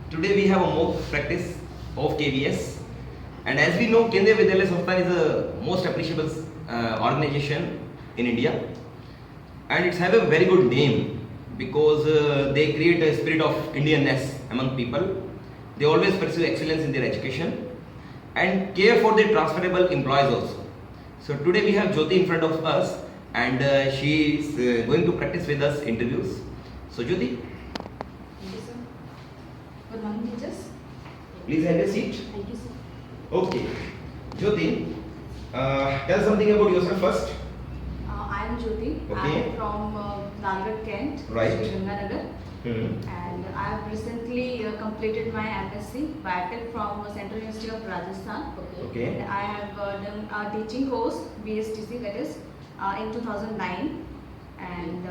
Today we have a mock practice of KVS, and as we know, Kendriya Vidyalaya Samsthan is the most appreciable organization in India, and it's have a very good name because they create a spirit of Indianness among people. They always pursue excellence in their education and care for their transferable employees also. So today we have Jyoti in front of us, and she is going to practice with us interviews. So Jyoti, Thank you, sir. Good morning, teachers. please have a seat. Thank you, sir. Okay, Jyoti, tell something about yourself first. I am Jyoti. I Okay. am from Nalgarh, Kent, Right. Sri Ganganagar, and I have recently completed my MSc Biotech from Central University of Rajasthan. Okay. And I have done a teaching course, BSTC, that is, in 2009, and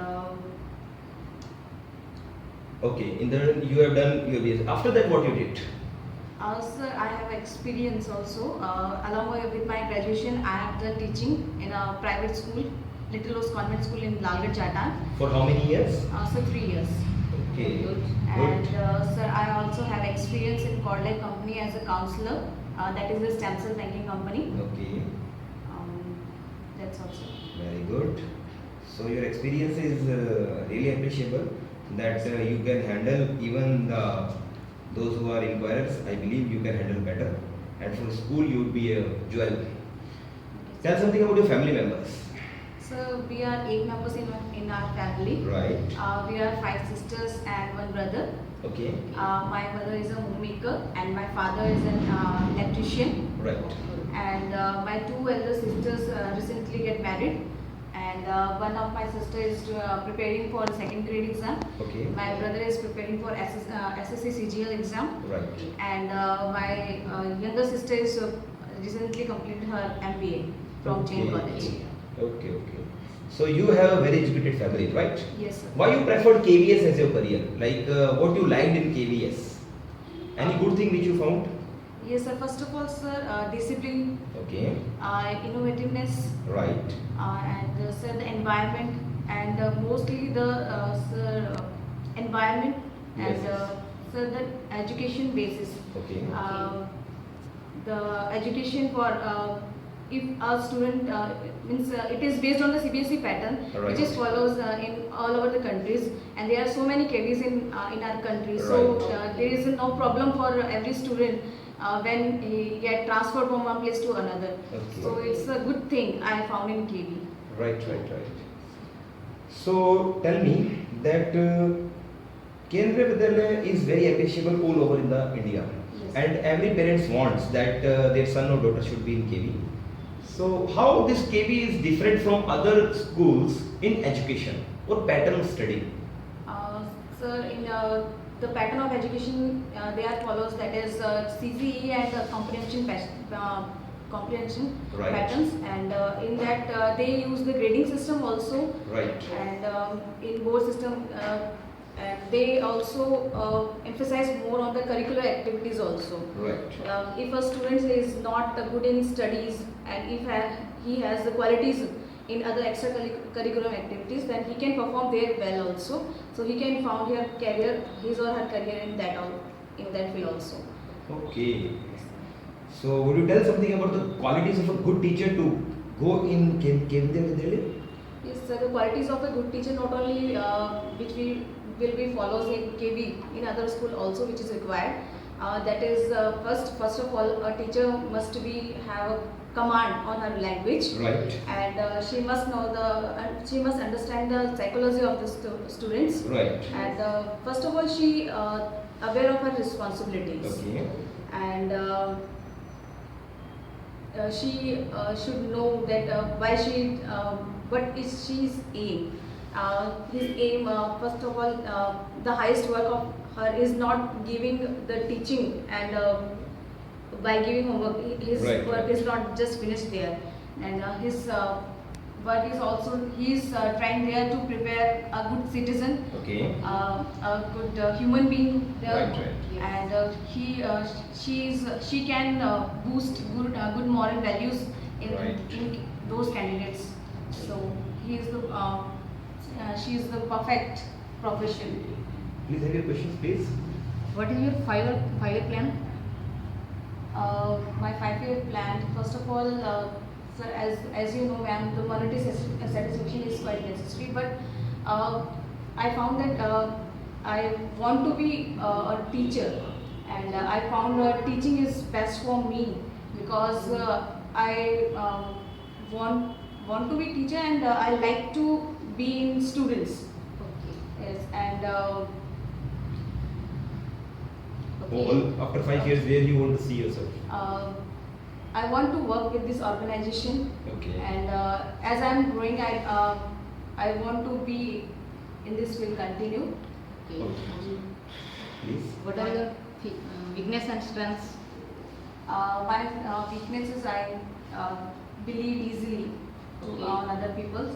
Okay, in the you have done your BS. After that, what you did? sir, I have experience also. Along with my graduation, I have done teaching in a private school, Little Rose Convent School in Lalgarh, Jatan. For how many years? So 3 years. Okay. And sir, I also have experience in Cordlife company as a counselor. That is a stem cell banking company. Okay. That's also. Very good. So your experience is really appreciable. That you can handle even those who are inquirers. I believe you can handle better. And for school, you would be a jewel. Tell something about your family members. So we are 8 members in our family. Right. We are 5 sisters and 1 brother. Okay. My mother is a homemaker and my father is an electrician. Right. And my 2 elder sisters recently get married. And one of my sister is preparing for second grade exam. Okay. My brother is preparing for SSC CGL exam. Right. And my younger sister is recently completed her MBA from Jain College. Okay, okay. So you have a very educated family, right? Yes, sir. Why you preferred KVS as your career? Like what you liked in KVS? Any good thing which you found? Yes, sir. First of all, sir, discipline, Okay. innovativeness, Right. and sir, the environment, and mostly the sir, environment, and Yes. sir, the education basis. Okay. The education for if a student means it is based on the CBSE pattern, Right. which is follows in all over the countries, and there are so many KVs in our country. So Right. there is no problem for every student when he get transferred from one place to another. Okay. So it's a good thing I found in KV. Right, right, right. So tell me that Kendriya Vidyalaya is very appreciable all over in the India, Yes. and every parents wants that their son or daughter should be in KV. So how this KV is different from other schools in education or pattern of study? Sir, in the pattern of education, they are follows, that is CCE and comprehension Right. patterns, and in that they use the grading system also, Right. and in board system and they also emphasize more on the curricular activities also. Right. If a student is not good in studies, and if he has the qualities in other extracurricular activities, then he can perform there well also. So he can found his or her career in that field also. Okay. So would you tell something about the qualities of a good teacher to go in Kendriya Vidyalaya? Yes, sir. The qualities of a good teacher not only which will be follows in KV, in other school also, which is required. That is first of all, a teacher must have a command on her language, Right. and she must she must understand the psychology of the students, Right. and first of all she aware of her responsibilities, Okay. and she should know that why what is she's aim. His aim, first of all, the highest work of her is not giving the teaching, and by giving homework, his Right, work right. is not just finished there, and his work is also he is trying there to prepare a good citizen, Okay. a good human being there, Right, right. and she can boost good moral values in, Right. in those candidates. So he is she is the perfect profession. Please have your questions, please. What is your five-year plan? My 5-year plan, first of all, sir, as you know, ma'am, the monetary satisfaction is quite necessary, but I found that I want to be a teacher, and I found teaching is best for me because I want to be teacher, and I like to be in students. Okay. Yes, and After 5 years, where you want to see yourself? I want to work with this organization, Okay. and as I'm growing, I want to be in this field continue. Okay. Okay. Please. What are your weakness and strengths? My weaknesses, I believe easily Okay. on other people,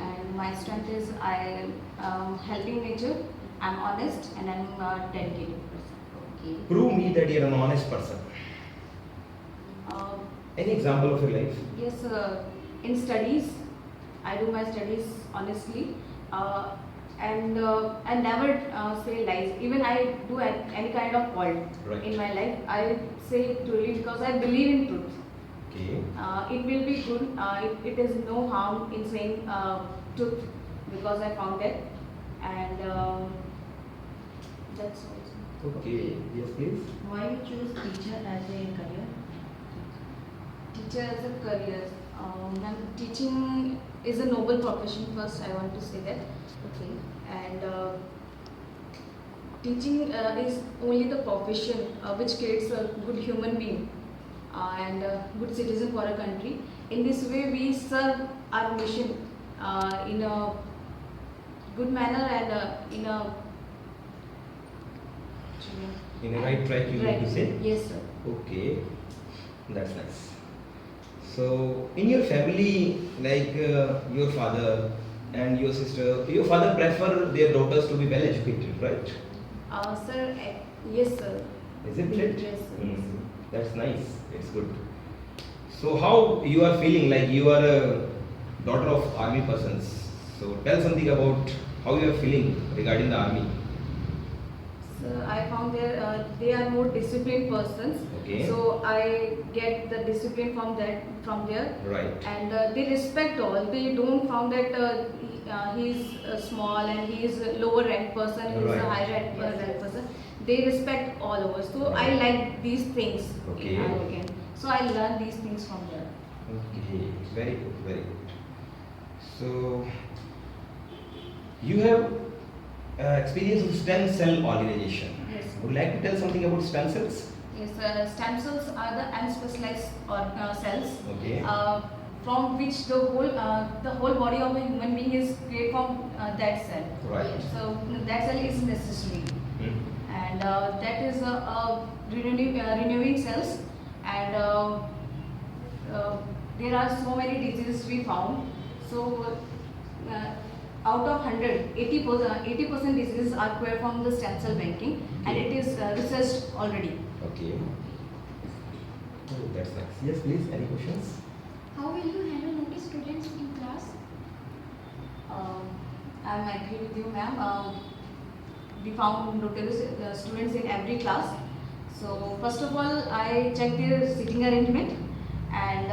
and my strength is I am helping nature. I'm honest and I'm a dedicated person. Okay. Prove me that you're an honest person. Uh, Any example of your life? Yes, in studies, I do my studies honestly, and I never say lies. Even I do any kind of fault Right. in my life, I say it truly because I believe in truth. Okay. It will be good. It is no harm in saying truth because I found it, and that's all. Okay. Yes, please. Why you choose teacher as a career? Teacher as a career. And teaching is a noble profession. First, I want to say that. Okay. And teaching is only the profession which creates a good human being and a good citizen for a country. In this way, we serve our mission in a good manner and in a In a right track, you right. need to say? Yes, sir. Okay. That's nice. So, in your family, like your father and your sister, your father prefer their daughters to be well educated, right? Sir, yes, sir. Isn't it? Yes, sir. Mm, that's nice. It's good. So, how you are feeling? Like you are a daughter of army persons. So, tell something about how you are feeling regarding the army. So I found they are more disciplined persons. Okay. So I get the discipline from there, Right. and they respect all. They don't found that he is small and he is a lower ranked person. He is Right. a high ranked person. They respect all of us. So I Right. like these things Okay. in Arrogant. So I learn these things from there. Okay, very good, very good. So, you have experience with stem cell organization. Yes. Would you like to tell something about stem cells? Yes, stem cells are the unspecialized cells. Okay. From which the whole body of a human being is created from that cell. Right. So that cell is necessary, Hmm. and that is renewing cells, and there are so many diseases we found. So out of 100, 80% diseases are cured from the stem cell banking, and it is researched already. Okay. Oh, that's nice. Yes, please. Any questions? How will you handle naughty students in class? I'm agree with you, ma'am. We found notorious students in every class. So first of all, I check their sitting arrangement, and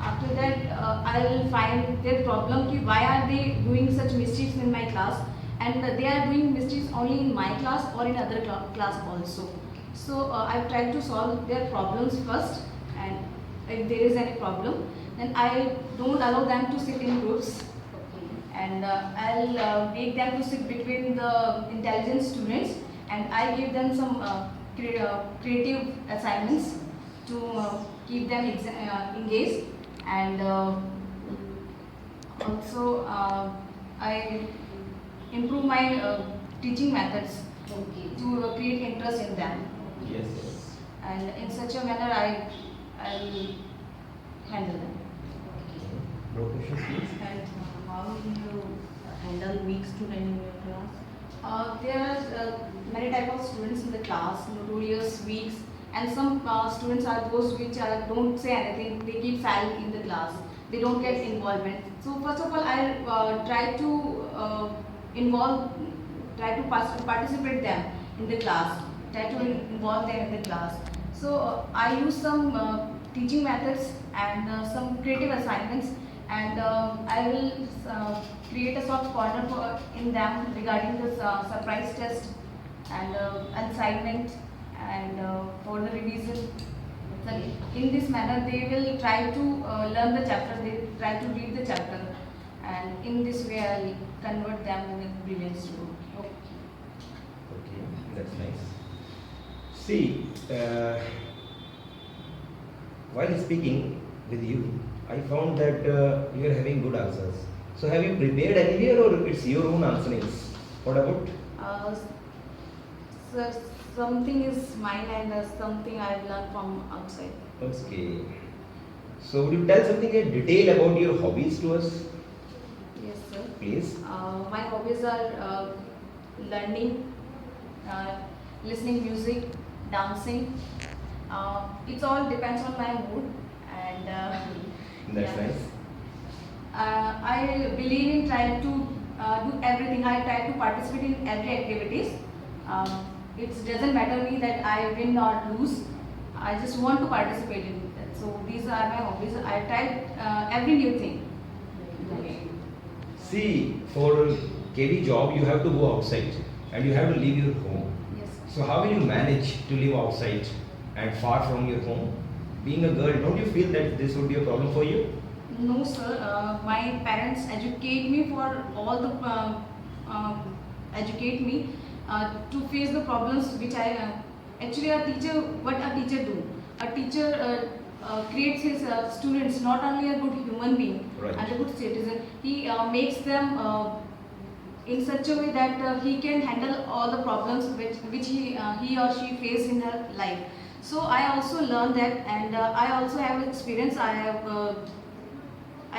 after that, I'll find their problem. Ki why are they doing such mischiefs in my class? And they are doing mischiefs only in my class or in other class also. So I try to solve their problems first, and if there is any problem, then I don't allow them to sit in groups, and I'll make them to sit between the intelligent students, and I give them some creative assignments to keep them engaged, and also I improve my teaching methods Okay. to create interest in them, Yes. Yes. and in such a manner I'll handle them. No questions, please. And how will you handle weak student in your class? There are many type of students in the class, notorious, weaks, and some students are those which don't say anything. They keep silent in the class. They don't get involvement. So first of all, I try to participate them in the class, try to involve them in the class. So I use some teaching methods and some creative assignments, and I will create a soft corner in them regarding this surprise test and assignment and for the revision. So in this manner, they will try to learn the chapter, they try to read the chapter, and in this way I'll convert them in a brilliant student. Okay, that's nice. See, while speaking with you, I found that you are having good answers. So have you prepared anywhere or it's your own answerings? What about? So something is mine and something I've learned from outside. Okay. So would you tell something in detail about your hobbies to us, Yes, sir. please? My hobbies are learning, listening music, dancing. It all depends on my mood, and That's yeah. nice. I believe in trying to do everything. I try to participate in every activities. It doesn't matter me that I win or lose. I just want to participate in it. So these are my hobbies. I try every new thing. Okay. See, for KV job, you have to go outside and you have to leave your home. Yes. So how will you manage to live outside and far from your home? Being a girl, don't you feel that this would be a problem for you? No, sir. My parents educate me for all the educate me to face the problems which I actually a teacher. What a teacher do? A teacher creates his students not only a good human being Right. and a good citizen. He makes them in such a way that he can handle all the problems which he or she face in her life. So I also learned that, and I also have experience. I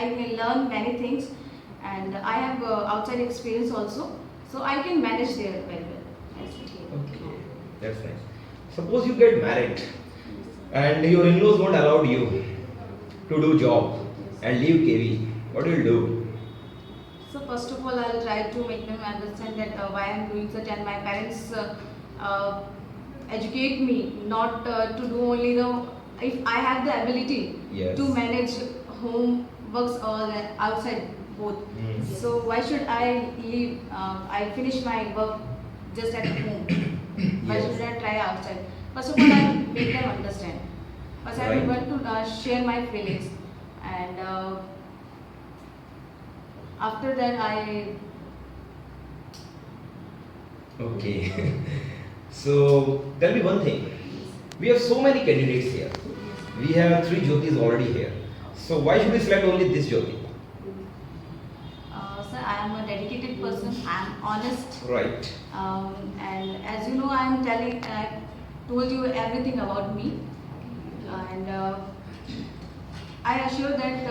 may learn many things, and I have outside experience also. So I can manage there very well. Okay, that's nice. Suppose you get married and your in-laws won't allow you to do job and leave KV. What will you do? So first of all, I'll try to make them understand that why I'm doing such, and my parents educate me not to do only the, if I have the ability Yes. to manage home works or outside both. Mm. So why should I leave? I finish my work just at home. Why Yes. should I try outside? First of all, I make them understand. First, I Right. want to share my feelings, and after that, I Okay. So tell me one thing. We have so many candidates here. We have 3 Jyotis already here. So why should we select only this Jyoti? Sir, I am a dedicated person. I am honest, Right. and as you know, I told you everything about me, and I assure that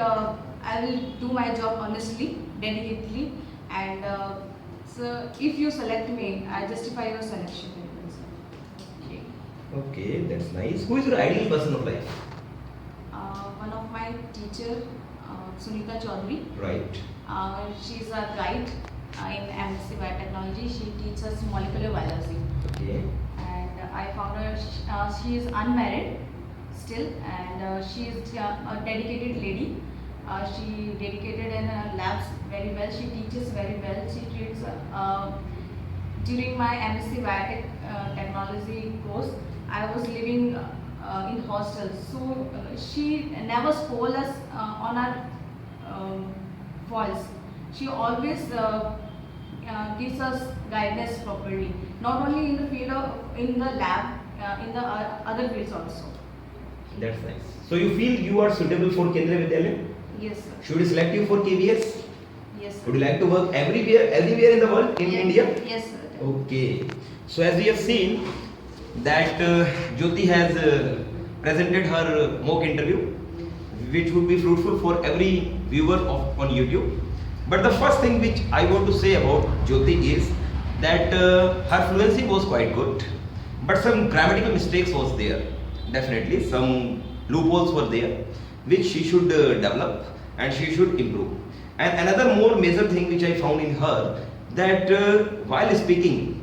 I will do my job honestly, dedicatedly, and so if you select me, I justify your selection. Okay. Okay, that's nice. Who is your ideal person of life? One of my teacher, Sunita Chaudhary. Right. She is a guide in MSc Biotechnology. She teaches us molecular biology, Okay. and I found her. She is unmarried still, and she is a dedicated lady. She dedicated in her labs very well. She teaches very well. She treats. During my MSc Biotech technology course, I was living in hostels, so she never scold us on our faults. She always gives us guidance properly, not only in the field of in the lab, in the other fields also. That's nice. So you feel you are suitable for Kendriya Vidyalaya? Yes, sir. Should we select you for KVS? Yes, sir. Would you like to work everywhere in the world in Yes. India? Yes, sir. Okay. So as we have seen that Jyoti has presented her mock interview, which would be fruitful for every viewer on YouTube. But the first thing which I want to say about Jyoti is that her fluency was quite good, but some grammatical mistakes was there. Definitely some loopholes were there, which she should develop and she should improve. And another more major thing which I found in her, that while speaking,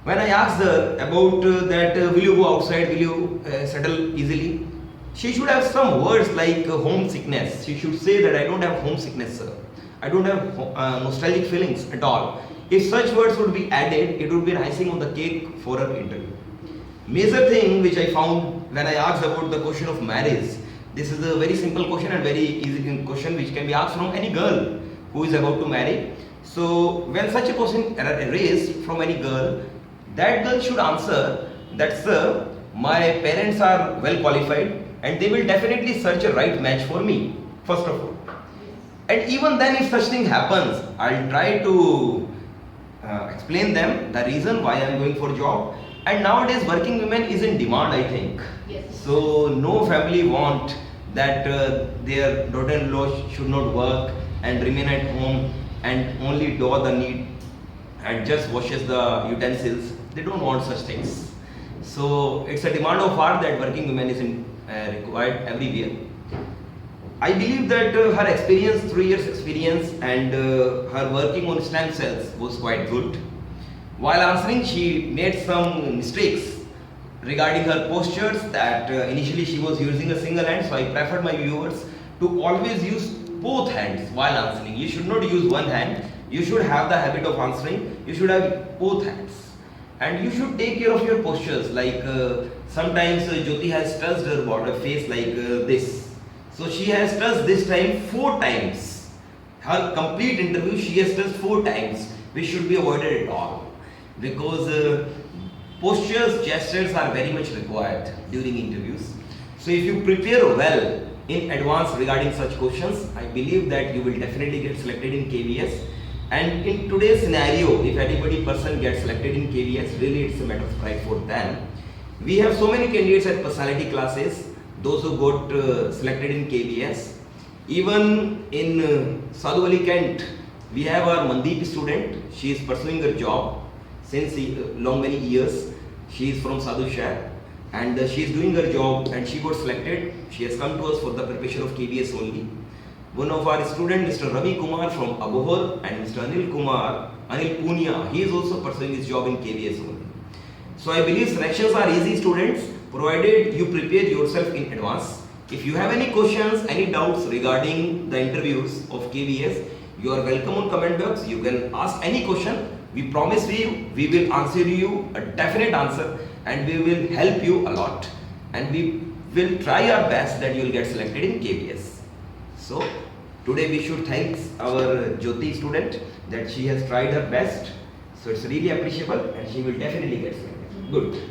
When I asked her about will you go outside, will you settle easily, she should have some words like homesickness. She should say that I don't have homesickness, sir. I don't have nostalgic feelings at all. If such words would be added, it would be an icing on the cake for her interview. Major thing which I found when I asked about the question of marriage, this is a very simple question and very easy question which can be asked from any girl who is about to marry. So when such a question raised from any girl, that girl should answer that, sir, my parents are well qualified and they will definitely search a right match for me, first of all. And even then, if such thing happens, I'll try to explain them the reason why I'm going for job. And nowadays, working women is in demand, I think. Yes. So no family want that their daughter-in-law should not work and remain at home and only do the need and just washes the utensils. They don't want such things. So it's a demand of art that working women is required everywhere. I believe that her experience, 3 years experience, and her working on stem cells was quite good. While answering, she made some mistakes regarding her postures that initially she was using a single hand, so I preferred my viewers to always use both hands while answering. You should not use one hand. You should have the habit of answering. You should have both hands. And you should take care of your postures. Like sometimes Jyoti has touched her face like this. So she has touched this time 4 times. Her complete interview she has touched 4 times, which should be avoided at all. Because postures, gestures are very much required during interviews. So if you prepare well in advance regarding such questions, I believe that you will definitely get selected in KVS. And in today's scenario, if anybody person gets selected in KVS, really it's a matter of pride for them. We have so many candidates at personality classes, those who got selected in KVS. Even in Sadhu Ali Kent, we have our Mandeep student. She is pursuing her job since long many years. She is from Sadhu Shah and she is doing her job and she got selected. She has come to us for the preparation of KVS only. One of our students, Mr. Ravi Kumar from Abohar, and Mr. Anil Punia, he is also pursuing his job in KVS only. So I believe selections are easy, students, provided you prepare yourself in advance. If you have any questions, any doubts regarding the interviews of KVS, you are welcome on comment box. You can ask any question. We promise you, we will answer you a definite answer and we will help you a lot. And we will try our best that you will get selected in KVS. So today we should thank our Jyoti student that she has tried her best. So it's really appreciable and she will definitely get selected. Good.